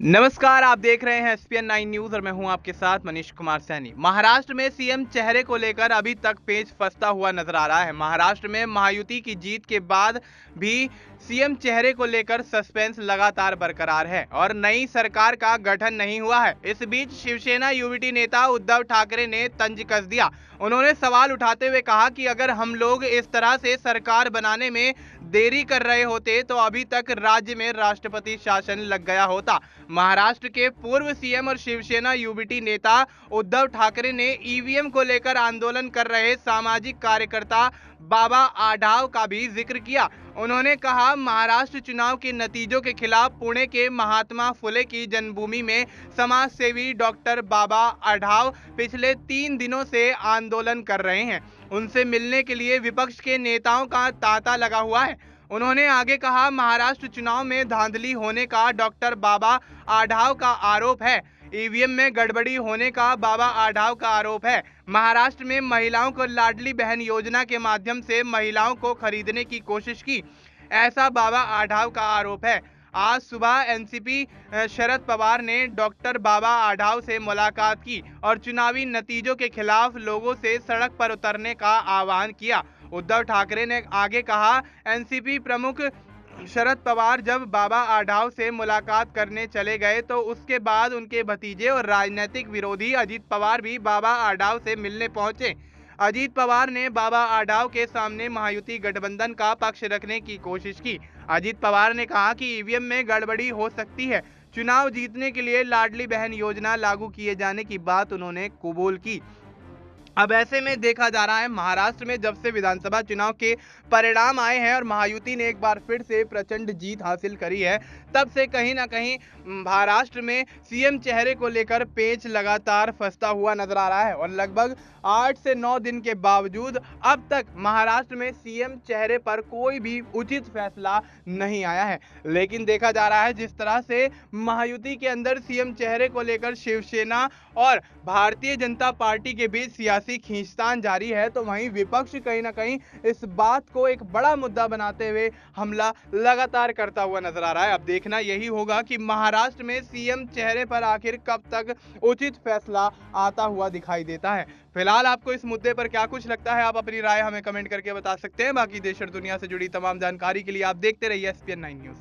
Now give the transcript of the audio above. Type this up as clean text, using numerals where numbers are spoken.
नमस्कार, आप देख रहे हैं एसपीएन 9 न्यूज और मैं हूं आपके साथ मनीष कुमार सैनी। महाराष्ट्र में सीएम चेहरे को लेकर अभी तक पेच फंसता हुआ नजर आ रहा है। महाराष्ट्र में महायुति की जीत के बाद भी सीएम चेहरे को लेकर सस्पेंस लगातार बरकरार है और नई सरकार का गठन नहीं हुआ है। इस बीच शिवसेना यूवीटी नेता उद्धव ठाकरे ने तंज कस दिया। उन्होंने सवाल उठाते हुए कहा कि अगर हम लोग इस तरह से सरकार बनाने में देरी कर रहे होते तो अभी तक राज्य में राष्ट्रपति शासन लग गया होता। महाराष्ट्र के पूर्व सीएम और शिवसेना यूबीटी नेता उद्धव ठाकरे ने ईवीएम को लेकर आंदोलन कर रहे सामाजिक कार्यकर्ता बाबा आढाव का भी जिक्र किया। उन्होंने कहा, महाराष्ट्र चुनाव के नतीजों के खिलाफ पुणे के महात्मा फुले की जन्मभूमि में समाज सेवी डॉक्टर बाबा आढाव पिछले 3 दिनों से आंदोलन कर रहे हैं। उनसे मिलने के लिए विपक्ष के नेताओं का तांता लगा हुआ है। उन्होंने आगे कहा, महाराष्ट्र चुनाव में धांधली होने का डॉक्टर बाबा आढाव का आरोप है। ईवीएम में गड़बड़ी होने का बाबा आढाव का आरोप है। महाराष्ट्र में महिलाओं को लाडली बहन योजना के माध्यम से महिलाओं को खरीदने की कोशिश की, ऐसा बाबा आढाव का आरोप है। आज सुबह एनसीपी शरद पवार ने डॉक्टर बाबा आढाव से मुलाकात की और चुनावी नतीजों के खिलाफ लोगों से सड़क पर उतरने का आह्वान किया। उद्धव ठाकरे ने आगे कहा, एनसीपी प्रमुख शरद पवार जब बाबा आढाव से मुलाकात करने चले गए तो उसके बाद उनके भतीजे और राजनीतिक विरोधी अजीत पवार भी बाबा आढाव से मिलने पहुंचे। अजीत पवार ने बाबा आढाव के सामने महायुति गठबंधन का पक्ष रखने की कोशिश की। अजीत पवार ने कहा कि ईवीएम में गड़बड़ी हो सकती है। चुनाव जीतने के लिए लाडली बहन योजना लागू किए जाने की बात उन्होंने कबूल की। अब ऐसे में देखा जा रहा है, महाराष्ट्र में जब से विधानसभा चुनाव के परिणाम आए हैं और महायुति ने एक बार फिर से प्रचंड जीत हासिल करी है, तब से कहीं ना कहीं महाराष्ट्र में सीएम चेहरे को लेकर पेच लगातार फंसता हुआ नजर आ रहा है और लगभग 8 से 9 दिन के बावजूद अब तक महाराष्ट्र में सीएम चेहरे पर कोई भी उचित फैसला नहीं आया है। लेकिन देखा जा रहा है, जिस तरह से महायुति के अंदर सीएम चेहरे को लेकर शिवसेना और भारतीय जनता पार्टी के बीच सियासी खींचतान जारी है, तो वहीं विपक्ष कहीं ना कहीं इस बात को एक बड़ा मुद्दा बनाते हुए हमला लगातार करता हुआ नजर आ रहा है। अब देखना यही होगा कि महाराष्ट्र में सीएम चेहरे पर आखिर कब तक उचित फैसला आता हुआ दिखाई देता है। फिलहाल आपको इस मुद्दे पर क्या कुछ लगता है, आप अपनी राय हमें कमेंट करके बता सकते हैं। बाकी देश और दुनिया से जुड़ी तमाम जानकारी के लिए आप देखते रहिए एसपीएन 9 न्यूज।